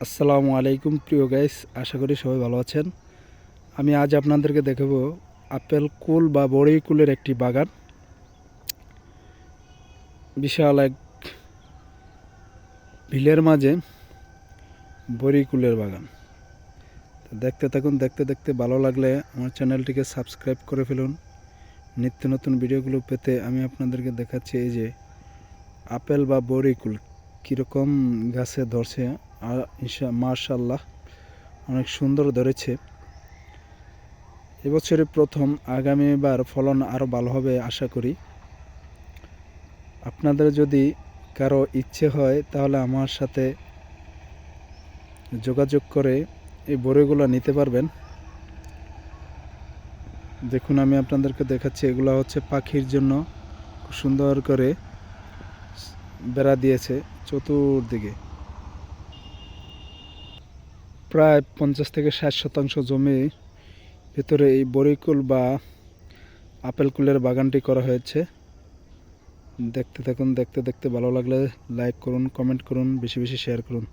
আসসালামু আলাইকুম প্রিয় গাইস, আশা করি সবাই ভালো আছেন। আমি আজ আপনাদেরকে দেখাবো আপেল কুল বা বড়ই কুলের একটি বাগান। বিশাল এক ভিলের মাঝে বড়ই কুলের বাগান। তো দেখতে থাকুন, দেখতে দেখতে ভালো লাগলে আমার চ্যানেলটিকে সাবস্ক্রাইব করে ফেলুন। নিত্য নতুন ভিডিওগুলো পেতে আমি আপনাদেরকে দেখাচ্ছি এই যে আপেল বা বড়ই কুল কীরকম গাছে ধরছে। আর মাশাআল্লাহ অনেক সুন্দর ধরেছে। এবছরে প্রথম, আগামীবার ফলন আরও ভালো হবে আশা করি। আপনাদের যদি কারো ইচ্ছে হয় তাহলে আমার সাথে যোগাযোগ করে এই বড়িগুলো নিতে পারবেন। দেখুন, আমি আপনাদেরকে দেখাচ্ছি, এগুলো হচ্ছে পাখির জন্য খুব সুন্দর করে বেড়া দিয়েছে চতুর্দিকে। প্রায় 50 থেকে 60% জমি ভেতরে এই বড়িকুল বা আপেল কুলের বাগানটি করা হয়েছে। দেখতে থাকুন, দেখতে দেখতে ভালো লাগলে লাইক করুন, কমেন্ট করুন, বেশি বেশি শেয়ার করুন।